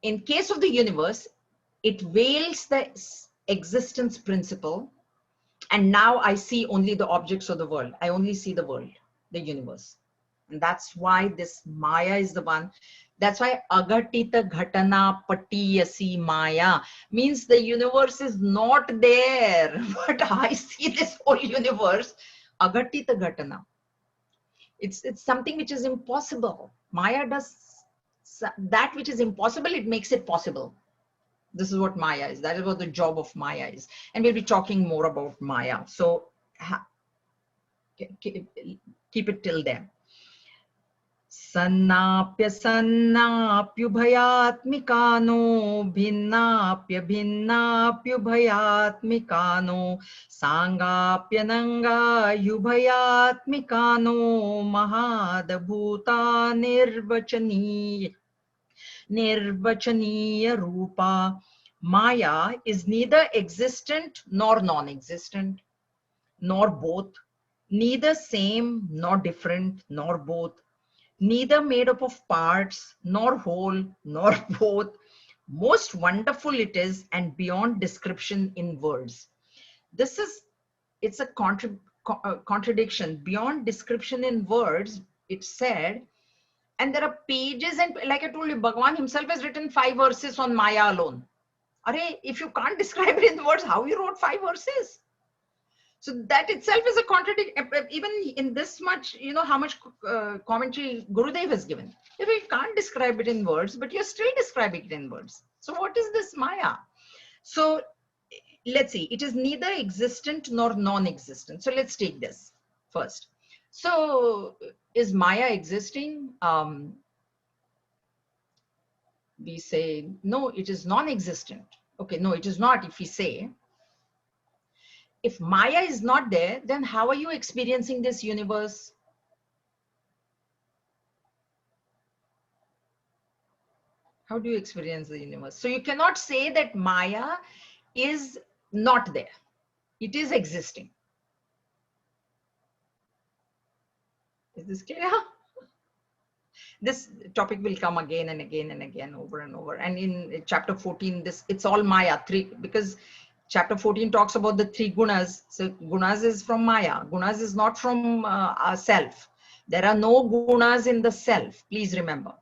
in case of the universe, it veils the existence principle. And now I see only the objects of the world. I only see the world, the universe. And that's why this Maya is the one. That's why Agatita Ghatana Patiyasi Maya means the universe is not there. But I see this whole universe. Agatita Ghatana. It's something which is impossible. Maya does that which is impossible, it makes it possible. This is what Maya is. That is what the job of Maya is. And we'll be talking more about Maya. So keep it till then. Sannapya sannapyubhayatmikano bhinnapya bhinnapyubhayatmikano sangapya nanga yubhayatmikano mahadabhuta nirvachaniya rupa. Maya is neither existent nor non-existent, nor both, neither same nor different, nor both, neither made up of parts, nor whole, nor both. Most wonderful it is, and beyond description in words. This is it's a contradiction beyond description in words. It's said, and there are pages, and like I told you, Bhagwan himself has written 5 verses on Maya alone. If you can't describe it in words, how you wrote 5 verses? So that itself is a contradiction. Even in this much, you know how much commentary Gurudev has given. If you can't describe it in words, but you're still describing it in words. So what is this Maya? So let's see, it is neither existent nor non-existent. So let's take this first. So is Maya existing? We say, no, it is non-existent. Okay, no, it is not. If we say, if Maya is not there, then how are you experiencing this universe? How do you experience the universe? So you cannot say that Maya is not there. It is existing. Is this clear? This topic will come again and again and again, over and over. And in chapter 14, it's all Maya, because chapter 14 talks about the 3 gunas. So gunas is from Maya. Gunas is not from our self. There are no gunas in the self. Please remember.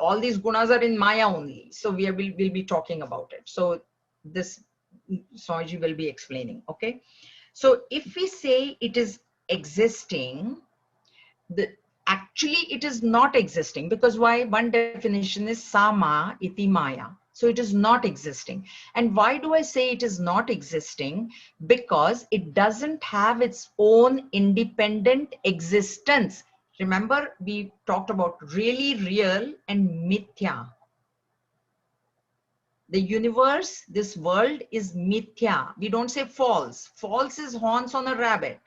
All these gunas are in Maya only. So we'll be talking about it. So this Swamiji will be explaining. Okay. So if we say it is existing, actually it is not existing, because why? One definition is sama iti maya. So it is not existing. And why do I say it is not existing? Because it doesn't have its own independent existence. Remember, we talked about really real and mithya. The universe, this world is mithya. We don't say false. False is horns on a rabbit.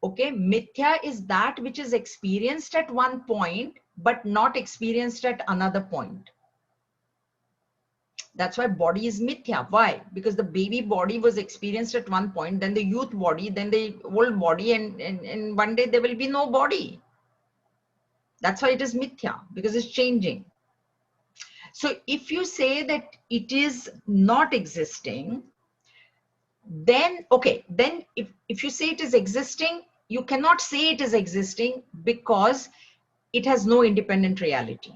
Okay, mithya is that which is experienced at one point, but not experienced at another point. That's why body is mithya. Why? Because the baby body was experienced at one point, then the youth body, then the old body, and one day there will be no body. That's why it is mithya, because it's changing. So if you say that it is not existing, then, okay, then if you say it is existing, you cannot say it is existing because it has no independent reality.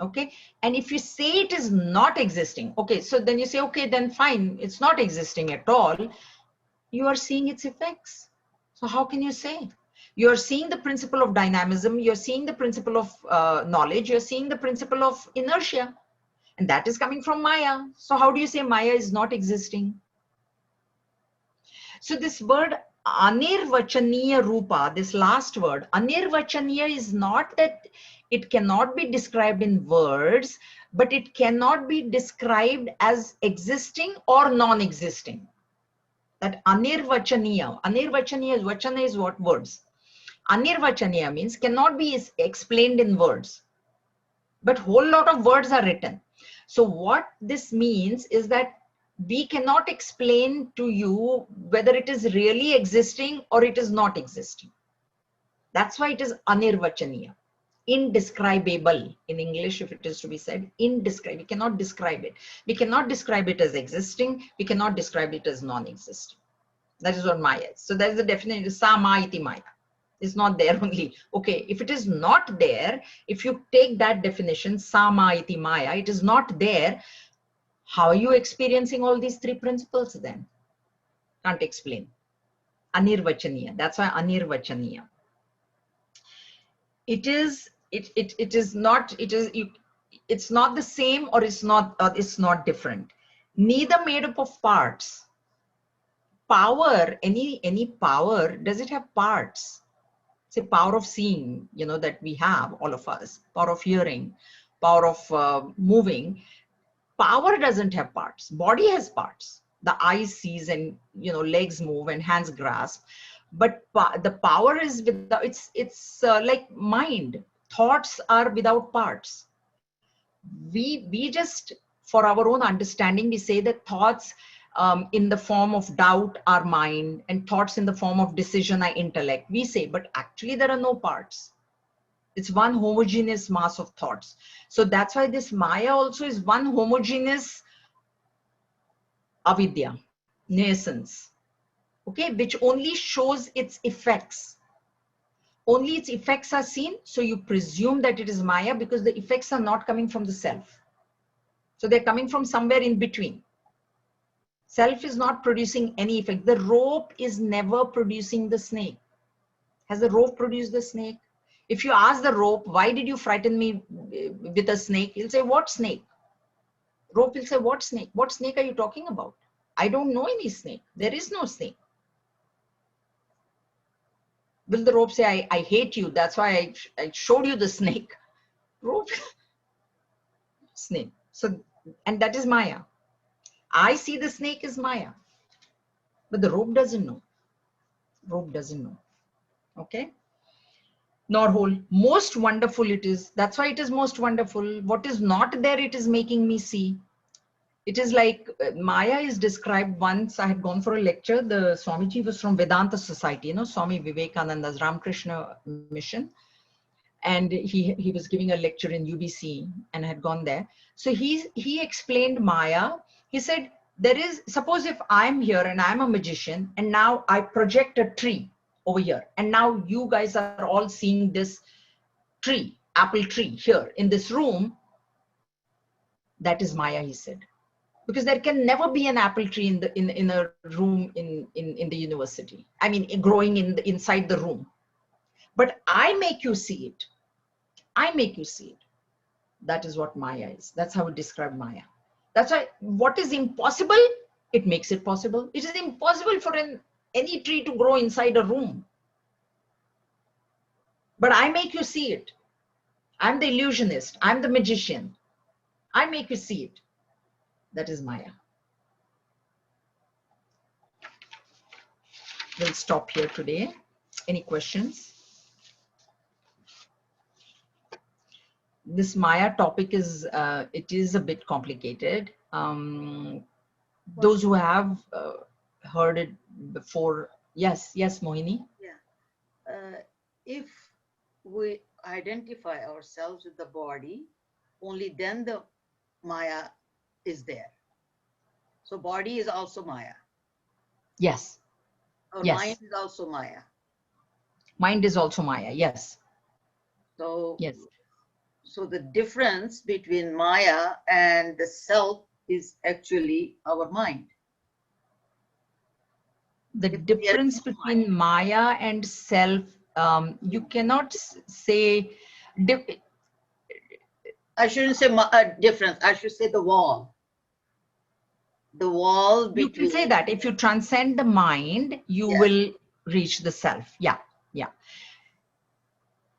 Okay. And if you say it is not existing, okay, so then you say, okay, then fine, it's not existing at all. You are seeing its effects. So how can you say? You're seeing the principle of dynamism, you're seeing the principle of knowledge, you're seeing the principle of inertia, and that is coming from Maya. So how do you say Maya is not existing? So this word anirvachaniya rupa, this last word, anirvachaniya, is not that it cannot be described in words, but it cannot be described as existing or non-existing. That anirvachaniya, vachana is what? Words. Anirvachaniya means cannot be explained in words, but whole lot of words are written. So what this means is that we cannot explain to you whether it is really existing or it is not existing. That's why it is anirvachaniya, indescribable. In English, if it is to be said, indescribable. We cannot describe it. We cannot describe it as existing. We cannot describe it as non-existing. That is what Maya is. So that is the definition. Sama iti Maya. It's not there only. Okay, if it is not there, if you take that definition, sama iti Maya, it is not there. How are you experiencing all these 3 principles then? Can't explain. Anirvachaniya. That's why anirvachaniya. It's not the same, or it's not different. Neither made up of parts. Power, any power, does it have parts? Say power of seeing, you know, that we have, all of us, power of hearing, power of moving. Power doesn't have parts. Body has parts. The eye sees, and, you know, legs move and hands grasp. But the power is without, it's like mind. Thoughts are without parts. We just, for our own understanding, we say that thoughts in the form of doubt are mind, and thoughts in the form of decision are intellect. We say, but actually there are no parts. It's one homogeneous mass of thoughts. So that's why this Maya also is one homogeneous avidya, nuisance. okay, which only shows its effects. Only its effects are seen, so you presume that it is Maya because the effects are not coming from the self. So they're coming from somewhere in between. Self is not producing any effect. The rope is never producing the snake. Has the rope produced the snake? If you ask the rope, why did you frighten me with a snake? He'll say, what snake? Rope will say, what snake? What snake are you talking about? I don't know any snake. There is no snake. Will the rope say, I hate you, that's why I showed you the snake? Rope, snake. So, and that is Maya. I see the snake is Maya, but the rope doesn't know. Rope doesn't know. Okay? Nor whole. Most wonderful it is. That's why it is most wonderful. What is not there, it is making me see. It is like Maya is described once. I had gone for a lecture. The Swamiji was from Vedanta Society, Swami Vivekananda's Ramakrishna mission. And he was giving a lecture in UBC and had gone there. So he explained Maya. He said, suppose if I'm here and I'm a magician and now I project a tree over here. And now you guys are all seeing this tree, apple tree here in this room. That is Maya, he said. Because there can never be an apple tree in a room in the university. I mean, growing inside the room. But I make you see it. I make you see it. That is what Maya is. That's how we describe Maya. That's why what is impossible, it makes it possible. It is impossible for any tree to grow inside a room. But I make you see it. I'm the illusionist. I'm the magician. I make you see it. That is Maya. We'll stop here today. Any questions? This Maya topic is, it is a bit complicated. Those who have heard it before, yes, Mohini? Yeah. If we identify ourselves with the body, only then the Maya is there. So body is also Maya. Yes. Our Yes. mind is also Maya. Mind is also Maya, yes. So, yes. So the difference between Maya and the self is actually our mind. The difference between Maya and self, you cannot say, I shouldn't say difference, I should say the wall. The wall between. You can say that if you transcend the mind, you will reach the self. Yeah.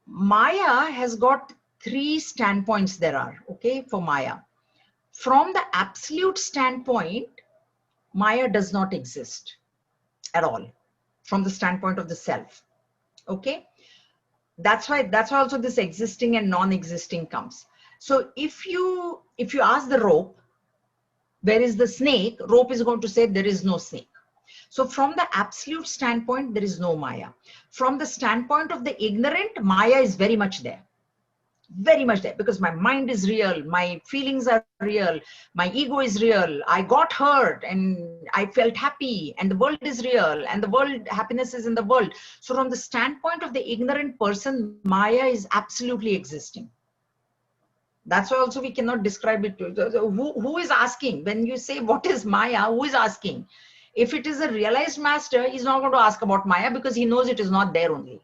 Maya has got 3 standpoints there are, okay, for Maya. From the absolute standpoint, Maya does not exist at all from the standpoint of the self, okay? That's why also this existing and non-existing comes. So if you ask the rope, where is the snake? Rope is going to say there is no snake. So from the absolute standpoint, there is no Maya. From the standpoint of the ignorant, Maya is very much there. Very much there, because my mind is real, my feelings are real, my ego is real, I got hurt and I felt happy, and the world is real, and the world, happiness is in the world. So from the standpoint of the ignorant person, Maya is absolutely existing. That's why also we cannot describe it. Who is asking? When you say what is Maya, who is asking? If it is a realized master, he's not going to ask about Maya because he knows it is not there only.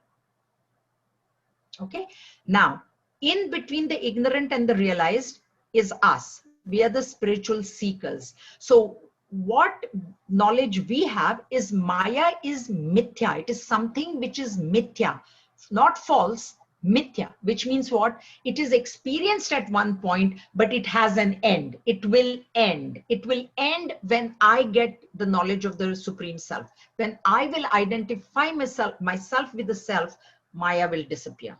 Okay. Now, in between the ignorant and the realized is us. We are the spiritual seekers. So what knowledge we have is Maya is mithya. It is something which is mithya, not false, mithya, which means what? It is experienced at one point, but it has an end. It will end. It will end when I get the knowledge of the Supreme Self. When I will identify myself with the self, Maya will disappear.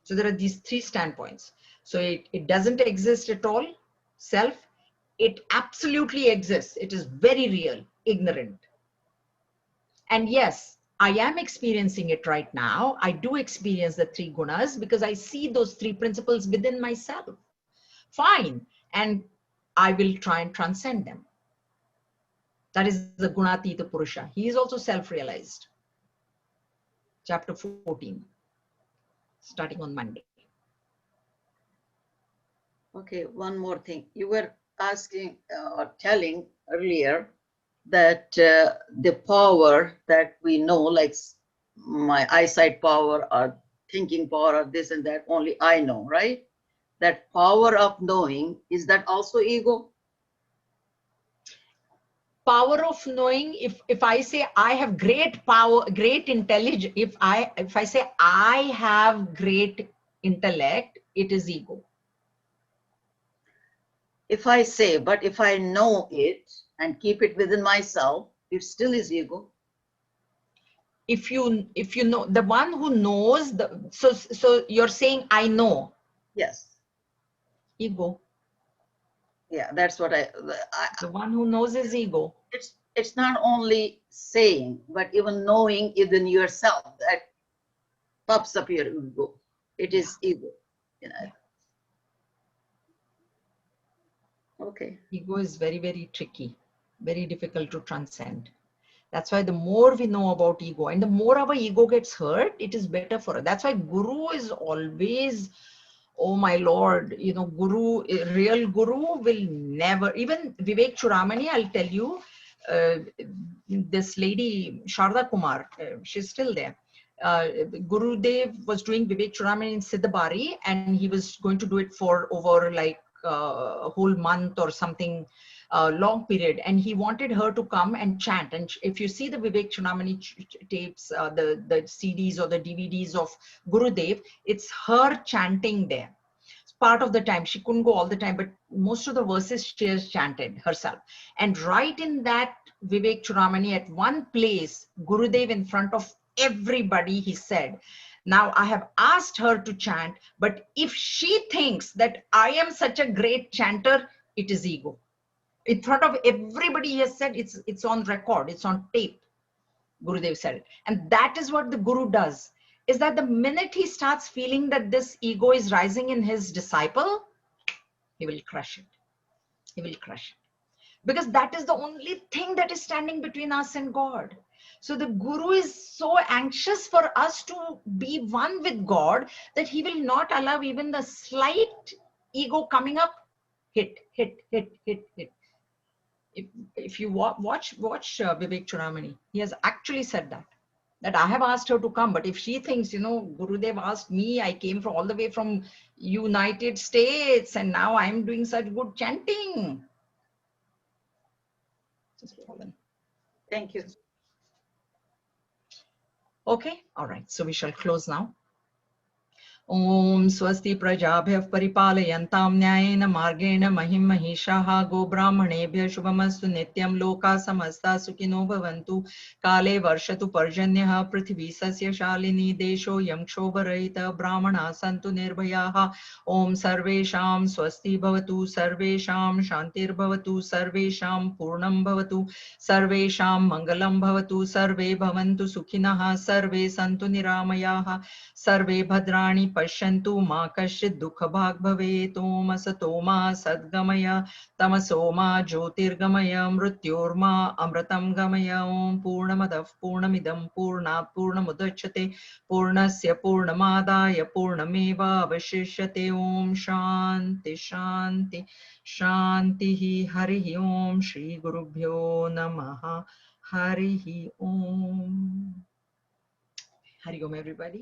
So there are these 3 standpoints. So it doesn't exist at all, self. It absolutely exists. It is very real, ignorant. And yes, I am experiencing it right now. I do experience the 3 gunas because I see those 3 principles within myself. Fine. And I will try and transcend them. That is the Gunatita Purusha. He is also self-realized. Chapter 14, starting on Monday. Okay, one more thing. You were asking or telling earlier that the power that we know, like my eyesight power or thinking power or this and that, only I know, right? That power of knowing, is that also ego? Power of knowing, if I say I have great power, great intelligence, if I say I have great intellect, it is ego. If I say, but if I know it and keep it within myself, it still is ego. If you know, the one who knows, so you're saying I know. Yes. Ego. Yeah, that's what The one who knows is ego. it's not only saying, but even knowing even yourself, that pops up your ego. It is ego, you know. Okay. Ego is very, very tricky, very difficult to transcend. That's why the more we know about ego and the more our ego gets hurt, it is better for us. That's why Guru is always, oh my Lord, you know, Guru, real Guru will never, even Vivekachudamani, I'll tell you, this lady, Sharda Kumar, she's still there. Gurudev was doing Vivekachudamani in Siddhabari, and he was going to do it for over like a whole month or something, long period, and he wanted her to come and chant. And if you see the Vivekachudamani tapes, the CDs or the DVDs of Gurudev, it's her chanting there. Part of the time, she couldn't go all the time, but most of the verses she has chanted herself. And right in that Vivekachudamani, at one place, Gurudev in front of everybody, he said, now I have asked her to chant, but if she thinks that I am such a great chanter, it is ego. In front of everybody, he has said, it's on record, it's on tape. Gurudev said it. And that is what the Guru does, is that the minute he starts feeling that this ego is rising in his disciple, he will crush it. He will crush it. Because that is the only thing that is standing between us and God. So the Guru is so anxious for us to be one with God that he will not allow even the slight ego coming up, hit. If you watch Vivekachudamani, he has actually said that I have asked her to come, but if she thinks, you know, Gurudev asked me, I came from all the way from United States, and now I'm doing such good chanting. Just fallen. Thank you. Okay, all right. So we shall close now. Om swasti prajabhyav paripalayantam nyayena margena mahim mahishaha go brahmanebhya shubhamastu nityam loka samasta sukhino bhavantu kale varshatu parjanyah prithvi sasya shalini desho yam kshobarahita brahmana santu nirbhayaha om sarvesham swasti bhavatu sarvesham shantir bhavatu sarvesham purnam bhavatu sarvesham mangalam bhavatu sarve bhavantu sukhinah sarve santu niramayaha सर्वे भद्राणि पश्यन्तु मा कश्चित् दुःखभाग् भवेत् ओम असतो मा सद्गमय तमसो मा ज्योतिर्गमय मृत्योर्मा अमृतं गमय ओम पूर्णमदः पूर्णमिदं पूर्णात् पूर्णमुदच्यते पूर्णस्य पूर्णमादाय पूर्णमेवावशिष्यते ओम शान्ति शान्ति शान्तिः हरिः ओम श्री गुरुभ्यो नमः हरिः ओम. Hari Om everybody.